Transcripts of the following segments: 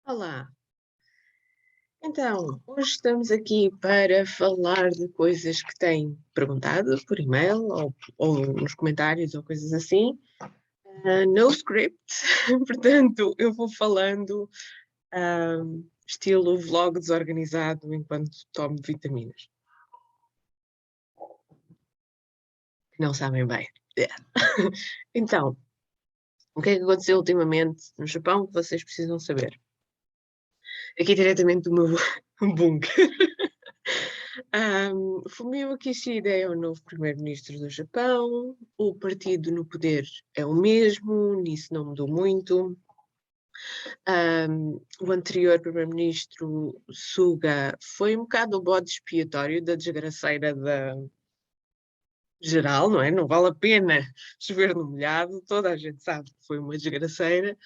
Olá, então, hoje estamos aqui para falar de coisas que têm perguntado por e-mail ou nos comentários ou coisas assim. No script, portanto, eu vou falando estilo vlog desorganizado enquanto tomo vitaminas. Não sabem bem. Então, o que é que aconteceu ultimamente no Japão que vocês precisam saber? Aqui diretamente do meu bunker. Fumio Kishida é o novo primeiro-ministro do Japão, o partido no poder é o mesmo, nisso não mudou muito. O anterior primeiro-ministro, Suga, foi um bocado o bode expiatório da desgraceira da geral, não é? Não vale a pena chover no molhado, toda a gente sabe que foi uma desgraceira.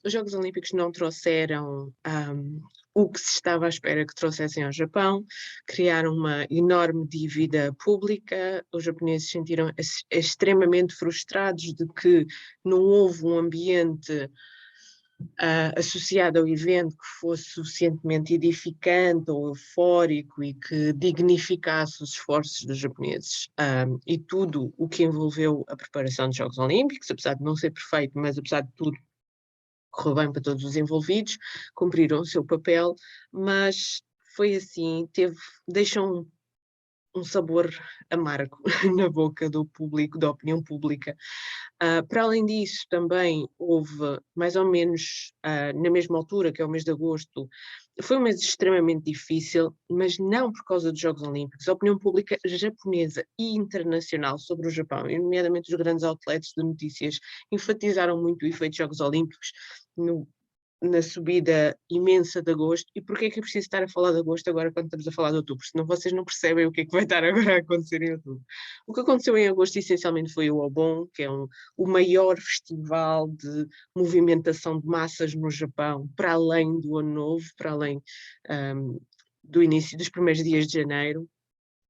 Os Jogos Olímpicos não trouxeram o que se estava à espera que trouxessem ao Japão, criaram uma enorme dívida pública, os japoneses sentiram extremamente frustrados de que não houve um ambiente associado ao evento que fosse suficientemente edificante ou eufórico e que dignificasse os esforços dos japoneses. E tudo o que envolveu a preparação dos Jogos Olímpicos, apesar de não ser perfeito, mas apesar de tudo, correu bem para todos os envolvidos, cumpriram o seu papel, mas foi assim, deixou um sabor amargo na boca do público, da opinião pública. Para além disso, também houve, mais ou menos na mesma altura, que é o mês de agosto, foi um mês extremamente difícil, mas não por causa dos Jogos Olímpicos. A opinião pública japonesa e internacional sobre o Japão, e nomeadamente os grandes outlets de notícias, enfatizaram muito o efeito dos Jogos Olímpicos na subida imensa de agosto. E porquê é que é preciso estar a falar de agosto agora quando estamos a falar de outubro? Senão vocês não percebem o que é que vai estar agora a acontecer em outubro. O que aconteceu em agosto essencialmente foi o Obon, que é o maior festival de movimentação de massas no Japão, para além do Ano Novo, para além do início dos primeiros dias de janeiro.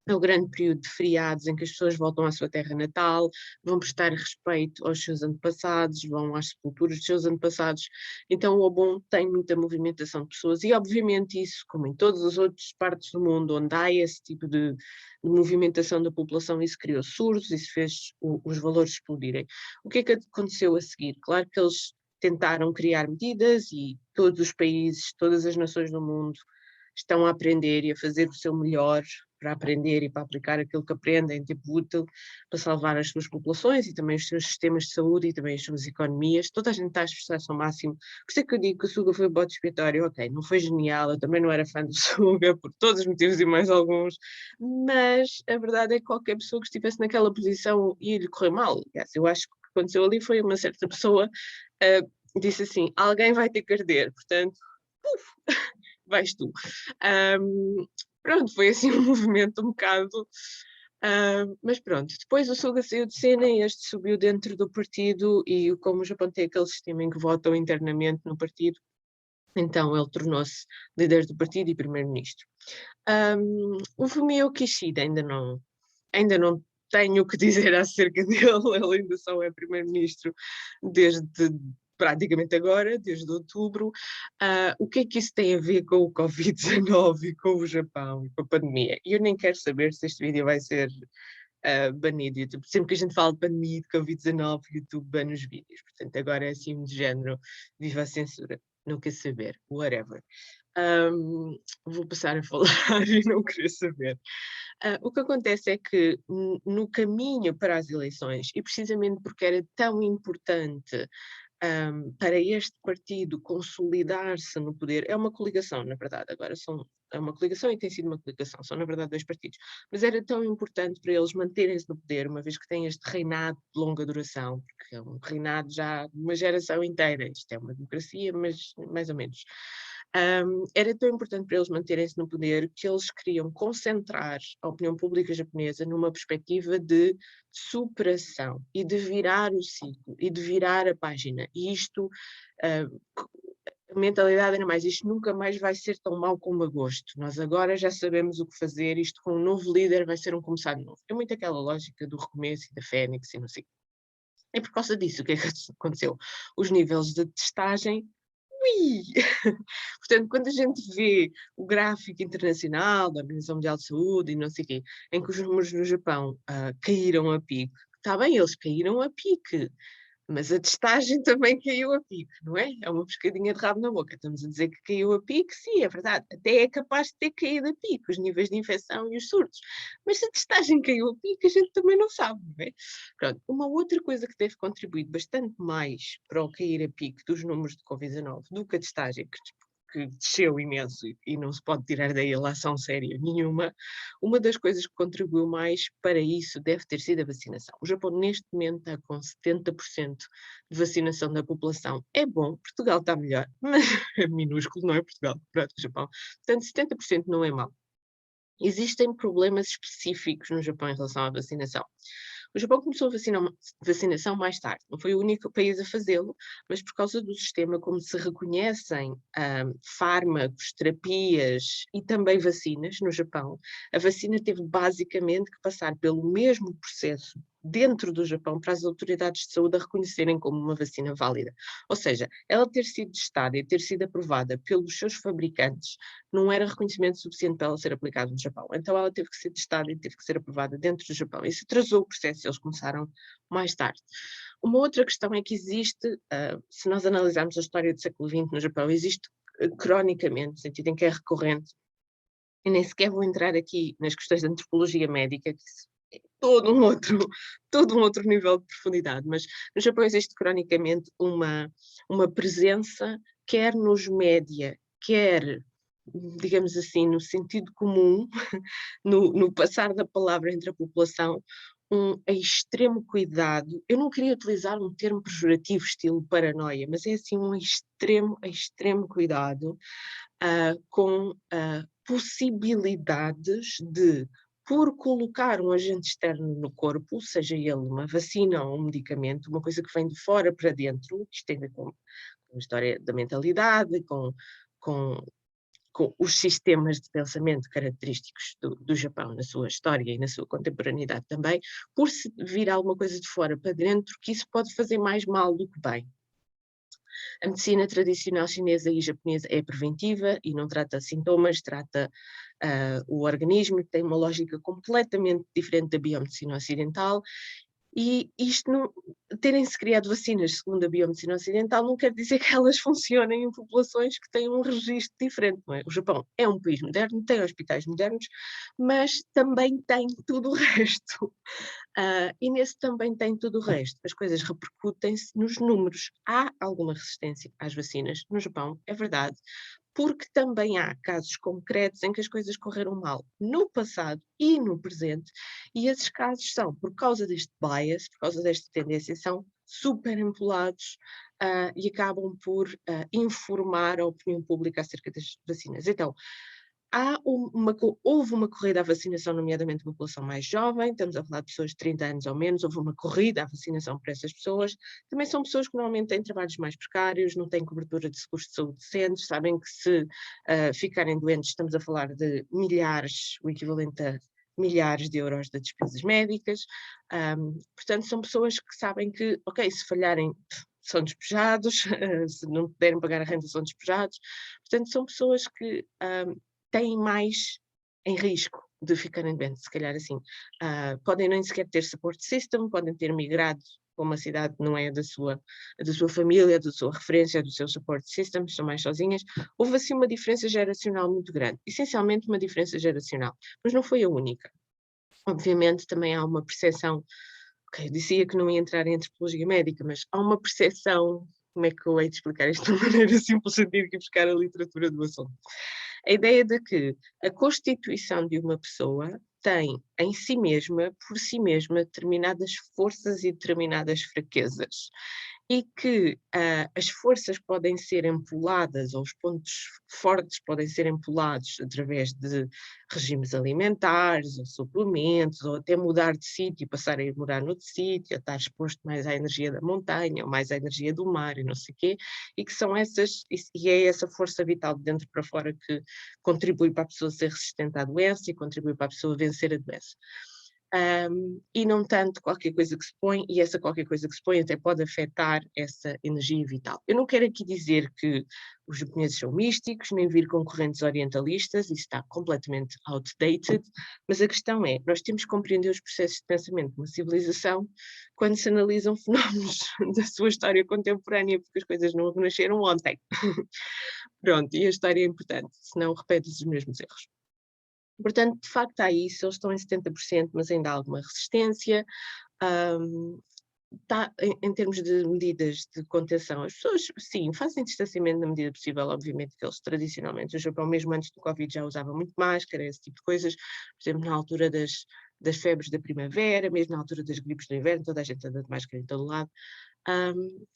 É o grande período de feriados em que as pessoas voltam à sua terra natal, vão prestar respeito aos seus antepassados, vão às sepulturas dos seus antepassados. Então o Obon tem muita movimentação de pessoas e obviamente isso, como em todas as outras partes do mundo onde há esse tipo de movimentação da população, isso criou surtos, isso fez os valores explodirem. O que é que aconteceu a seguir? Claro que eles tentaram criar medidas e todos os países, todas as nações do mundo estão a aprender e a fazer o seu melhor para aprender e para aplicar aquilo que aprendem em tempo útil, para salvar as suas populações e também os seus sistemas de saúde e também as suas economias. Toda a gente está a esforçar-se ao máximo. Por isso é que eu digo que o Suga foi o bode expiatório. Ok, não foi genial, eu também não era fã do Suga, por todos os motivos e mais alguns, mas a verdade é que qualquer pessoa que estivesse naquela posição ia lhe correr mal. Eu acho que o que aconteceu ali foi uma certa pessoa disse assim, alguém vai ter que arder, portanto, vais tu. Pronto, foi assim um movimento um bocado. Mas pronto, depois o Suga saiu de cena e este subiu dentro do partido e como o Japão tem aquele sistema em que votam internamente no partido, então ele tornou-se líder do partido e primeiro-ministro. O Fumio Kishida ainda não tenho o que dizer acerca dele, ele ainda só é primeiro-ministro desde praticamente agora, desde outubro. O que é que isso tem a ver com o Covid-19 e com o Japão e com a pandemia? Eu nem quero saber se este vídeo vai ser banido do YouTube. Sempre que a gente fala de pandemia e de Covid-19, o YouTube bane os vídeos. Portanto, agora é assim de género, viva a censura. Não quer saber, whatever. Vou passar a falar e não querer saber. O que acontece é que no caminho para as eleições, e precisamente porque era tão importante para este partido consolidar-se no poder, é uma coligação, na verdade, agora é uma coligação e tem sido uma coligação, são na verdade dois partidos, mas era tão importante para eles manterem-se no poder, uma vez que têm este reinado de longa duração, porque é um reinado já de uma geração inteira, isto é uma democracia, mas mais ou menos. Era tão importante para eles manterem-se no poder que eles queriam concentrar a opinião pública japonesa numa perspectiva de superação e de virar o ciclo e de virar a página. E isto, a mentalidade era mais, isto nunca mais vai ser tão mau como agosto. Nós agora já sabemos o que fazer, isto com um novo líder vai ser um começar novo. É muito aquela lógica do recomeço e da fênix e não sei. E por causa disso, o que é que aconteceu? Os níveis de testagem ui! Portanto, quando a gente vê o gráfico internacional da Organização Mundial de Saúde e não sei o quê, em que os números no Japão caíram a pique, está bem, eles caíram a pique, mas a testagem também caiu a pique, não é? É uma pescadinha de rabo na boca. Estamos a dizer que caiu a pique, sim, é verdade. Até é capaz de ter caído a pique, os níveis de infecção e os surtos. Mas se a testagem caiu a pique, a gente também não sabe, não é? Pronto, uma outra coisa que deve contribuir bastante mais para o cair a pique dos números de Covid-19 do que a testagem, que desceu imenso e não se pode tirar daí a ação séria nenhuma, uma das coisas que contribuiu mais para isso deve ter sido a vacinação. O Japão neste momento está com 70% de vacinação da população. É bom, Portugal está melhor, mas é minúsculo, não é Portugal, para o Japão. Portanto, 70% não é mau. Existem problemas específicos no Japão em relação à vacinação. O Japão começou a vacinação mais tarde, não foi o único país a fazê-lo, mas por causa do sistema como se reconhecem fármacos, terapias e também vacinas no Japão, a vacina teve basicamente que passar pelo mesmo processo dentro do Japão para as autoridades de saúde a reconhecerem como uma vacina válida. Ou seja, ela ter sido testada e ter sido aprovada pelos seus fabricantes não era reconhecimento suficiente para ela ser aplicada no Japão. Então ela teve que ser testada e teve que ser aprovada dentro do Japão. Isso atrasou o processo, eles começaram mais tarde. Uma outra questão é que existe, se nós analisarmos a história do século XX no Japão, existe cronicamente, no sentido em que é recorrente, e nem sequer vou entrar aqui nas questões de antropologia médica, que é todo um outro nível de profundidade, mas no Japão existe cronicamente uma presença, quer nos média, quer, digamos assim, no sentido comum, no passar da palavra entre a população, um extremo cuidado. Eu não queria utilizar um termo pejorativo, estilo paranoia, mas é assim um extremo cuidado com possibilidades de, por colocar um agente externo no corpo, seja ele uma vacina ou um medicamento, uma coisa que vem de fora para dentro, isto tem a ver com a história da mentalidade, com os sistemas de pensamento característicos do Japão, na sua história e na sua contemporaneidade também, por se vir alguma coisa de fora para dentro, que isso pode fazer mais mal do que bem. A medicina tradicional chinesa e japonesa é preventiva e não trata sintomas, trata o organismo, que tem uma lógica completamente diferente da biomedicina ocidental. E isto, terem-se criado vacinas segundo a biomedicina ocidental, não quer dizer que elas funcionem em populações que têm um registro diferente, não é? O Japão é um país moderno, tem hospitais modernos, mas também tem tudo o resto. E nesse também tem tudo o resto. As coisas repercutem-se nos números. Há alguma resistência às vacinas no Japão, é verdade, porque também há casos concretos em que as coisas correram mal no passado e no presente, e esses casos são, por causa deste bias, por causa desta tendência, são super empolados e acabam por informar a opinião pública acerca das vacinas. Então, houve uma corrida à vacinação, nomeadamente a população mais jovem, estamos a falar de pessoas de 30 anos ou menos, houve uma corrida à vacinação para essas pessoas. Também são pessoas que normalmente têm trabalhos mais precários, não têm cobertura de seguros de saúde decentes, sabem que se ficarem doentes estamos a falar de milhares, o equivalente a milhares de euros de despesas médicas. Portanto, são pessoas que sabem que, ok, se falharem são despejados, se não puderem pagar a renda são despejados. Portanto, são pessoas que têm mais em risco de ficarem doentes, se calhar assim. Podem nem sequer ter support system, podem ter migrado para uma cidade que não é da sua família, da sua referência, do seu support system, estão mais sozinhas. Houve assim uma diferença geracional muito grande, essencialmente uma diferença geracional, mas não foi a única. Obviamente também há uma percepção, eu dizia que não ia entrar em antropologia médica, mas há uma percepção, como é que eu hei de explicar isto de uma maneira simples, sem ter que buscar a literatura do assunto. A ideia de que a constituição de uma pessoa tem em si mesma, por si mesma, determinadas forças e determinadas fraquezas. E que as forças podem ser empoladas, ou os pontos fortes podem ser empolados através de regimes alimentares, ou suplementos, ou até mudar de sítio, passar a ir morar noutro sítio, a estar exposto mais à energia da montanha, ou mais à energia do mar, e não sei o quê, e que são essas, e é essa força vital de dentro para fora que contribui para a pessoa ser resistente à doença e contribui para a pessoa vencer a doença. e não tanto qualquer coisa que se põe, e essa qualquer coisa que se põe até pode afetar essa energia vital. Eu não quero aqui dizer que os japoneses são místicos, nem vir com correntes orientalistas, isso está completamente outdated, mas a questão é, nós temos que compreender os processos de pensamento de uma civilização quando se analisam fenómenos da sua história contemporânea, porque as coisas não nasceram ontem. Pronto, e a história é importante, senão repetem-se os mesmos erros. Portanto, de facto há isso, eles estão em 70%, mas ainda há alguma resistência. Em termos de medidas de contenção, as pessoas, sim, fazem distanciamento na medida possível, obviamente que eles tradicionalmente, o Japão mesmo antes do Covid já usava muito máscara, esse tipo de coisas, por exemplo, na altura das febres da primavera, mesmo na altura das gripes do inverno, toda a gente anda de máscara em todo lado.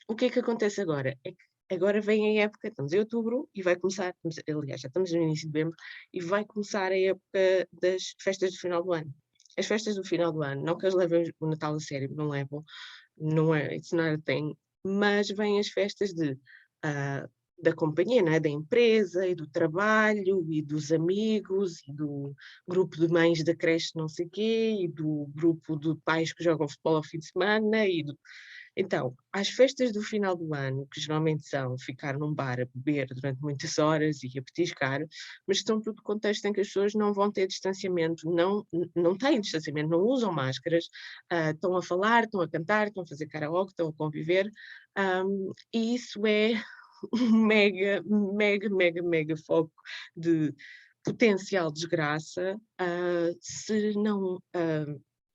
O que é que acontece agora? É que agora vem a época, estamos em outubro e vai começar, aliás, já estamos no início de novembro, e vai começar a época das festas do final do ano. As festas do final do ano, não que eles levem o Natal a sério, não levam, não é, it's not a thing, mas vêm as festas da companhia, não é? Da empresa e do trabalho e dos amigos e do grupo de mães da creche não sei quê e do grupo de pais que jogam futebol ao fim de semana Então, às festas do final do ano, que geralmente são ficar num bar a beber durante muitas horas e a petiscar, mas estão tudo contexto em que as pessoas não vão ter distanciamento, não têm distanciamento, não usam máscaras, estão a falar, estão a cantar, estão a fazer karaoke, estão a conviver, e isso é um mega, mega, mega, mega foco de potencial desgraça, se não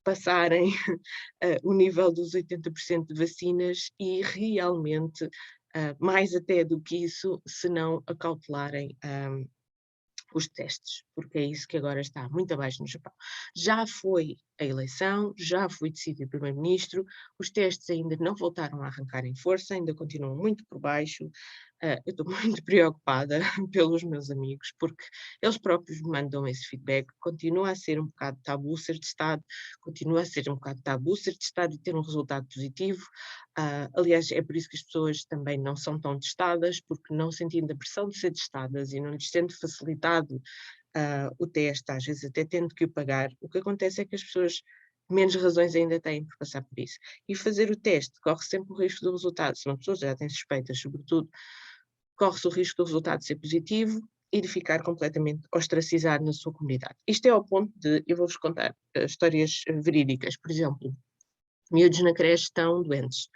passarem o nível dos 80% de vacinas e realmente, mais até do que isso, se não acautelarem os testes, porque é isso que agora está muito abaixo no Japão. Já foi a eleição, já foi decidido o primeiro-ministro, os testes ainda não voltaram a arrancar em força, ainda continuam muito por baixo. Eu estou muito preocupada pelos meus amigos, porque eles próprios me mandam esse feedback. Continua a ser um bocado tabu ser testado, continua a ser um bocado tabu ser testado e ter um resultado positivo. Aliás, é por isso que as pessoas também não são tão testadas, porque não sentindo a pressão de ser testadas e não lhes sendo facilitado o teste, às vezes até tendo que o pagar, o que acontece é que as pessoas menos razões ainda têm por passar por isso. E fazer o teste corre sempre o risco do resultado, se uma pessoa já tem suspeitas, sobretudo, corre-se o risco do resultado ser positivo e de ficar completamente ostracizado na sua comunidade. Isto é ao ponto de, eu vou-vos contar histórias verídicas, por exemplo, miúdos na creche estão doentes,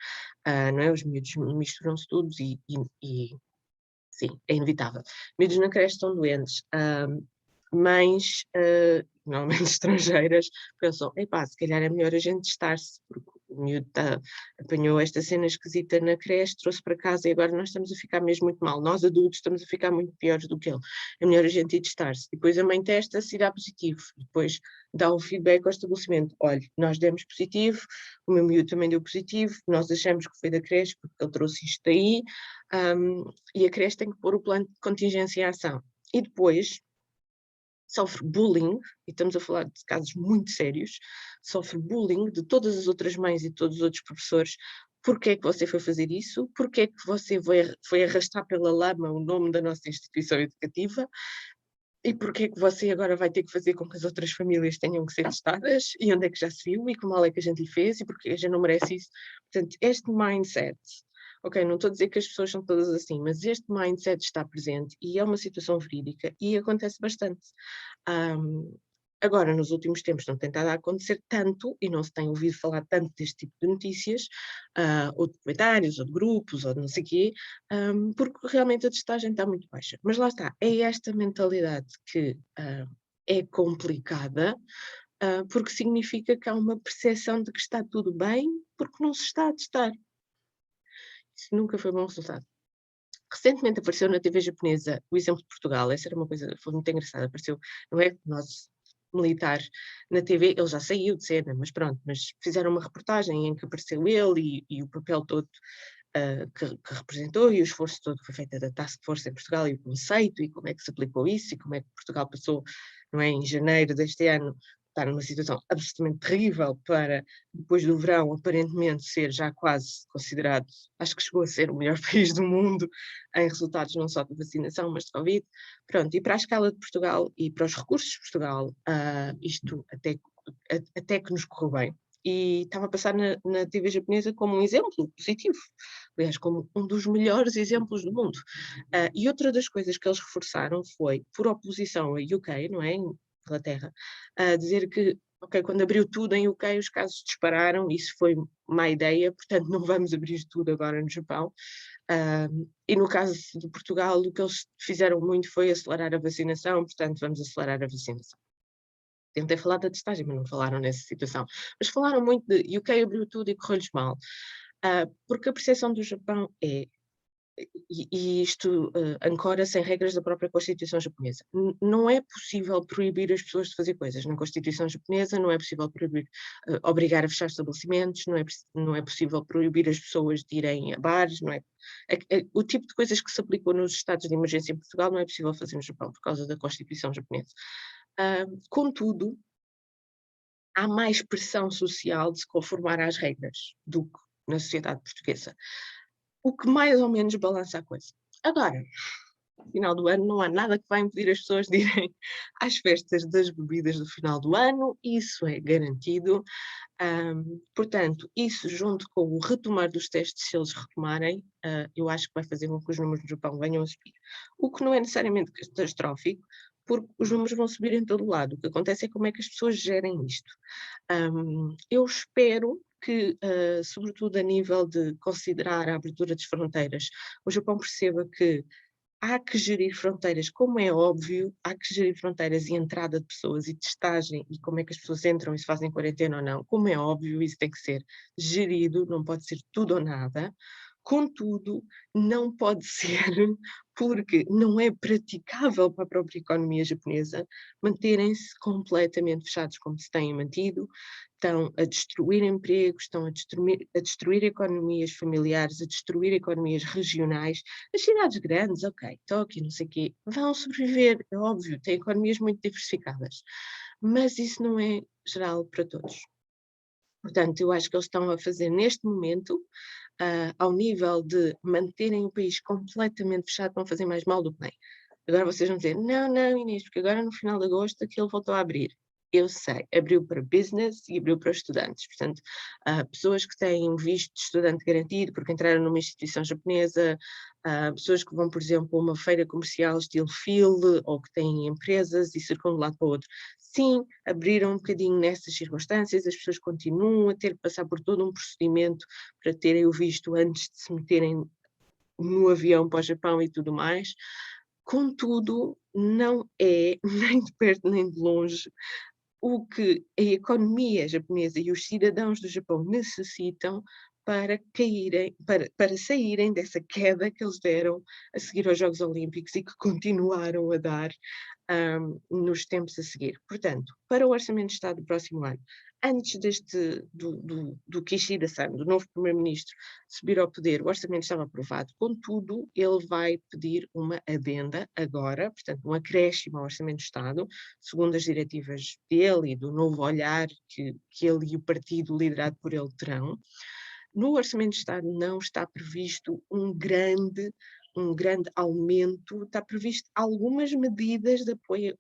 não é? Os miúdos misturam-se todos e sim, é inevitável. Miúdos na creche estão doentes, mães, normalmente estrangeiras, pensam, epá, se calhar é melhor a gente testar-se, porque o miúdo apanhou esta cena esquisita na creche, trouxe para casa e agora nós estamos a ficar mesmo muito mal. Nós adultos estamos a ficar muito piores do que ele. É melhor a gente ir testar-se. Depois a mãe testa-se e dá positivo. Depois dá o feedback ao estabelecimento. Olha, nós demos positivo, o meu miúdo também deu positivo, nós achamos que foi da creche porque ele trouxe isto daí, e a creche tem que pôr o plano de contingência em ação. E depois sofre bullying, e estamos a falar de casos muito sérios, sofre bullying de todas as outras mães e de todos os outros professores. Porquê é que você foi fazer isso? Porquê é que você foi arrastar pela lama o nome da nossa instituição educativa? E porquê é que você agora vai ter que fazer com que as outras famílias tenham que ser testadas? E onde é que já se viu? E que mal é que a gente lhe fez? E porque a gente não merece isso? Portanto, este mindset, ok, não estou a dizer que as pessoas são todas assim, mas este mindset está presente e é uma situação verídica e acontece bastante. Agora, nos últimos tempos, não tem estado a acontecer tanto e não se tem ouvido falar tanto deste tipo de notícias, ou de comentários, ou de grupos, ou de não sei o quê, porque realmente a testagem está muito baixa. Mas lá está, é esta mentalidade que é complicada, porque significa que há uma percepção de que está tudo bem, porque não se está a testar. Isso nunca foi bom resultado. Recentemente apareceu na TV japonesa o exemplo de Portugal, essa era uma coisa, foi muito engraçada, apareceu, não é? Nosso militar na TV, ele já saiu de cena, mas pronto, mas fizeram uma reportagem em que apareceu ele e o papel todo que representou e o esforço todo que foi feito da Task Force em Portugal e o conceito e como é que se aplicou isso e como é que Portugal passou, não é, em janeiro deste ano, estar numa situação absolutamente terrível para, depois do verão, aparentemente ser já quase considerado, acho que chegou a ser o melhor país do mundo em resultados não só de vacinação, mas de Covid. Pronto, e para a escala de Portugal e para os recursos de Portugal, isto até até que nos correu bem. E estava a passar na TV japonesa como um exemplo positivo, aliás, como um dos melhores exemplos do mundo. E outra das coisas que eles reforçaram foi, por oposição a UK, não é, Inglaterra, a dizer que, ok, quando abriu tudo em UK os casos dispararam, isso foi má ideia, portanto não vamos abrir tudo agora no Japão. E no caso de Portugal, o que eles fizeram muito foi acelerar a vacinação, portanto vamos acelerar a vacinação. Tentei falar da testagem, mas não falaram nessa situação. Mas falaram muito de UK abriu tudo e correu-lhes mal. Porque a percepção do Japão é, e isto ancora-se em regras da própria Constituição japonesa. Não é possível proibir as pessoas de fazer coisas na Constituição japonesa, não é possível proibir, obrigar a fechar estabelecimentos, não é possível proibir as pessoas de irem a bares, não é, o tipo de coisas que se aplicou nos estados de emergência em Portugal não é possível fazer no Japão por causa da Constituição japonesa. Contudo, há mais pressão social de se conformar às regras do que na sociedade portuguesa, o que mais ou menos balança a coisa. Agora, no final do ano não há nada que vai impedir as pessoas de irem às festas das bebidas do final do ano, isso é garantido. Portanto, isso junto com o retomar dos testes, se eles retomarem, eu acho que vai fazer com que os números do Japão venham a subir. O que não é necessariamente catastrófico, porque os números vão subir em todo lado. O que acontece é como é que as pessoas gerem isto. Eu espero que, sobretudo a nível de considerar a abertura das fronteiras, o Japão perceba que há que gerir fronteiras, como é óbvio, há que gerir fronteiras e entrada de pessoas e testagem e como é que as pessoas entram e se fazem quarentena ou não, como é óbvio, isso tem que ser gerido, não pode ser tudo ou nada. Contudo, não pode ser, porque não é praticável para a própria economia japonesa manterem-se completamente fechados como se têm mantido, estão a destruir empregos, estão a destruir economias familiares, a destruir economias regionais. As cidades grandes, ok, Tóquio, não sei o quê, vão sobreviver, é óbvio, têm economias muito diversificadas, mas isso não é geral para todos. Portanto, eu acho que eles estão a fazer neste momento, ao nível de manterem o país completamente fechado, vão fazer mais mal do que bem. Agora vocês vão dizer, não, não, Inês, porque agora no final de agosto aquilo voltou a abrir. Eu sei, abriu para business e abriu para estudantes. Portanto, pessoas que têm visto de estudante garantido porque entraram numa instituição japonesa, pessoas que vão, por exemplo, a uma feira comercial estilo Field ou que têm empresas e circulam de um lado para o outro. Sim, abriram um bocadinho nessas circunstâncias, as pessoas continuam a ter que passar por todo um procedimento para terem o visto antes de se meterem no avião para o Japão e tudo mais. Contudo, não é nem de perto nem de longe o que a economia japonesa e os cidadãos do Japão necessitam para caírem, para saírem dessa queda que eles deram a seguir aos Jogos Olímpicos e que continuaram a dar nos tempos a seguir. Portanto, para o Orçamento de Estado do próximo ano, antes do Kishida-san, do novo Primeiro-Ministro, subir ao poder, o orçamento estava aprovado, contudo, ele vai pedir uma adenda agora, portanto, um acréscimo ao Orçamento de Estado, segundo as diretivas dele e do novo olhar que ele e o partido liderado por ele terão. No Orçamento de Estado não está previsto um grande aumento, está previsto algumas medidas de apoio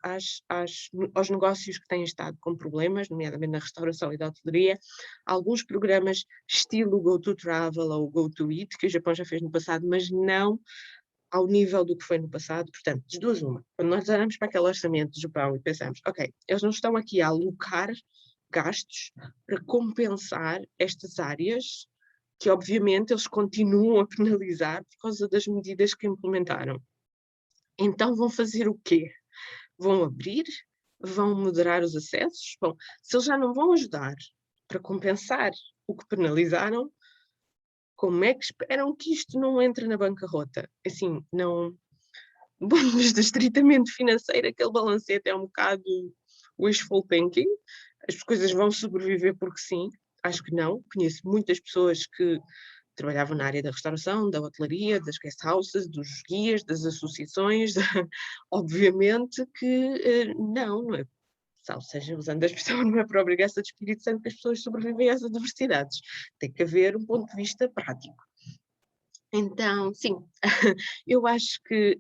aos negócios que têm estado com problemas, nomeadamente na restauração e da hotelaria, alguns programas estilo Go to Travel ou Go to Eat, que o Japão já fez no passado, mas não ao nível do que foi no passado. Portanto, das duas uma. Quando nós olhamos para aquele orçamento do Japão e pensamos, ok, eles não estão aqui a alocar gastos para compensar estas áreas que obviamente eles continuam a penalizar por causa das medidas que implementaram. Então vão fazer o quê? Vão abrir? Vão moderar os acessos? Bom, se eles já não vão ajudar para compensar o que penalizaram, como é que esperam que isto não entre na bancarrota? Assim, não... Bom, desde estritamente financeira, aquele balancete é um bocado wishful thinking, as coisas vão sobreviver porque sim, acho que não, conheço muitas pessoas que trabalhavam na área da restauração, da hotelaria, das guest houses, dos guias, das associações, obviamente que não é, ou seja, usando a expressão, não é por obrigação de Espírito Santo que as pessoas sobrevivem a essas adversidades, tem que haver um ponto de vista prático. Então, sim, eu acho que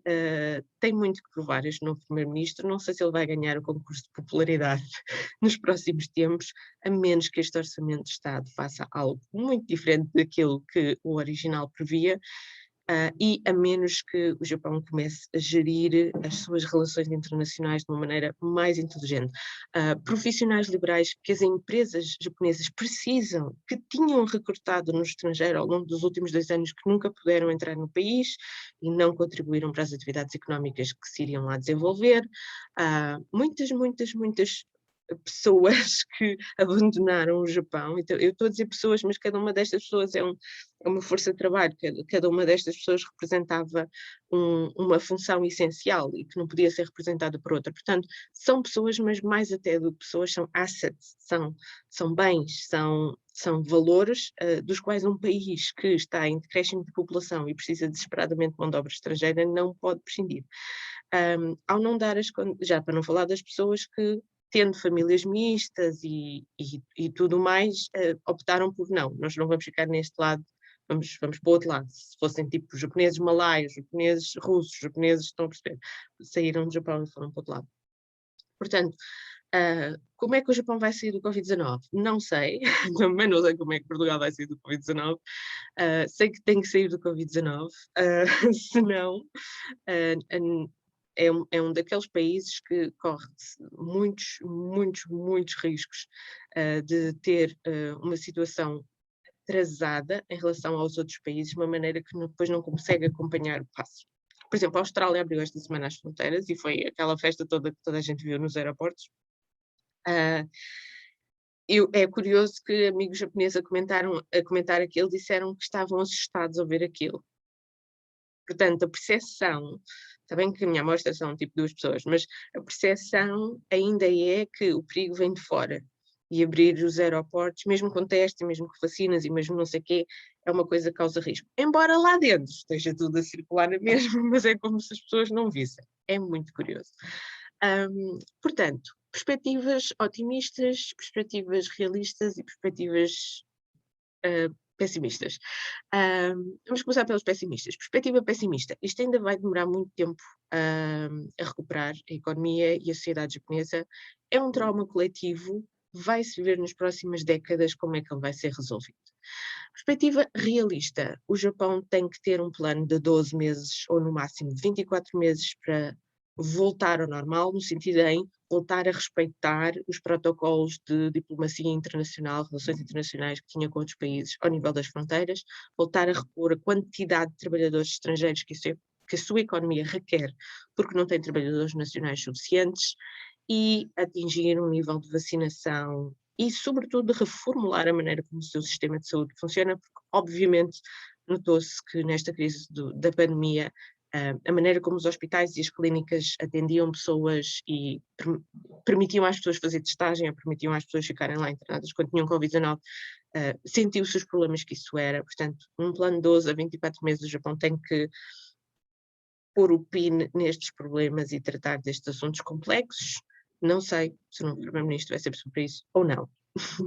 tem muito que provar este novo primeiro-ministro. Não sei se ele vai ganhar o concurso de popularidade nos próximos tempos, a menos que este orçamento de Estado faça algo muito diferente daquilo que o original previa. E a menos que o Japão comece a gerir as suas relações internacionais de uma maneira mais inteligente. Profissionais liberais que as empresas japonesas precisam, que tinham recortado no estrangeiro ao longo dos últimos 2 anos, que nunca puderam entrar no país e não contribuíram para as atividades económicas que se iriam lá desenvolver. Muitas, muitas, muitas pessoas que abandonaram o Japão. Então, eu estou a dizer pessoas, mas cada uma destas pessoas é uma força de trabalho, cada uma destas pessoas representava uma função essencial e que não podia ser representada por outra. Portanto, são pessoas, mas mais até do que pessoas, são assets, são bens, são valores dos quais um país que está em decréscimo de população e precisa desesperadamente de mão de obra estrangeira não pode prescindir. Ao não dar já para não falar das pessoas que tendo famílias mistas e tudo mais, optaram por não, nós não vamos ficar neste lado, vamos para o outro lado. Se fossem tipo japoneses malaios, japoneses russos, japoneses, estão a perceber, saíram do Japão e foram para o outro lado. Portanto, como é que o Japão vai sair do Covid-19? Não sei, também não sei como é que Portugal vai sair do Covid-19, sei que tem que sair do Covid-19, senão é um daqueles países que corre muitos, muitos, muitos riscos de ter uma situação atrasada em relação aos outros países, de uma maneira que depois não consegue acompanhar o passo. Por exemplo, a Austrália abriu esta semana as fronteiras e foi aquela festa toda que toda a gente viu nos aeroportos. É curioso que amigos japoneses a comentar aquilo disseram que estavam assustados ao ver aquilo. Portanto, a percepção, está bem que a minha amostra são tipo 2 pessoas, mas a percepção ainda é que o perigo vem de fora. E abrir os aeroportos, mesmo com testes, mesmo com vacinas e mesmo não sei o quê, é uma coisa que causa risco. Embora lá dentro esteja tudo a circular na mesma, mas é como se as pessoas não vissem. É muito curioso. Portanto, perspectivas otimistas, perspectivas realistas e perspectivas pessimistas. Vamos começar pelos pessimistas. Perspectiva pessimista. Isto ainda vai demorar muito tempo a recuperar a economia e a sociedade japonesa. É um trauma coletivo, vai-se ver nas próximas décadas como é que ele vai ser resolvido. Perspectiva realista. O Japão tem que ter um plano de 12 meses ou no máximo 24 meses para voltar ao normal, no sentido em voltar a respeitar os protocolos de diplomacia internacional, relações internacionais que tinha com outros países ao nível das fronteiras, voltar a repor a quantidade de trabalhadores estrangeiros que a sua economia requer, porque não tem trabalhadores nacionais suficientes, e atingir um nível de vacinação e, sobretudo, de reformular a maneira como o seu sistema de saúde funciona, porque, obviamente, notou-se que nesta crise da pandemia a maneira como os hospitais e as clínicas atendiam pessoas e permitiam às pessoas fazer testagem, ou permitiam às pessoas ficarem lá internadas quando tinham Covid-19, sentiu-se os problemas que isso era. Portanto, um plano de 12 a 24 meses do Japão tem que pôr o PIN nestes problemas e tratar destes assuntos complexos. Não sei se o novo Primeiro-Ministro vai ser sobre isso ou não.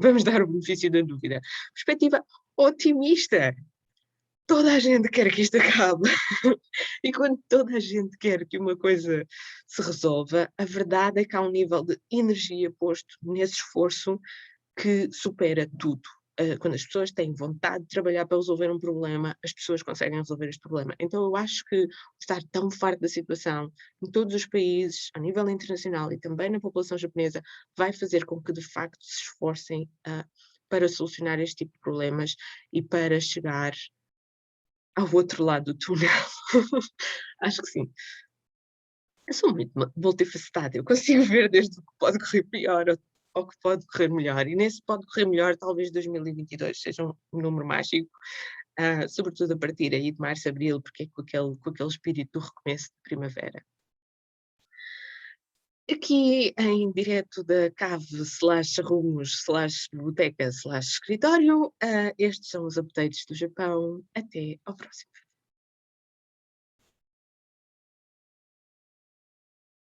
Vamos dar o benefício da dúvida. Perspectiva otimista. Toda a gente quer que isto acabe. E quando toda a gente quer que uma coisa se resolva, a verdade é que há um nível de energia posto nesse esforço que supera tudo. Quando as pessoas têm vontade de trabalhar para resolver um problema, as pessoas conseguem resolver este problema. Então eu acho que estar tão farto da situação em todos os países, a nível internacional e também na população japonesa, vai fazer com que de facto se esforcem para solucionar este tipo de problemas e para chegar ao outro lado do túnel. Acho que sim. Eu sou muito multifacetada, eu consigo ver desde o que pode correr pior ao que pode correr melhor, e nesse pode correr melhor talvez 2022 seja um número mágico, sobretudo a partir aí de março, abril, porque é com aquele espírito do recomeço de primavera. Aqui em direto da cave/rumos/boteca/escritório, estes são os updates do Japão. Até ao próximo.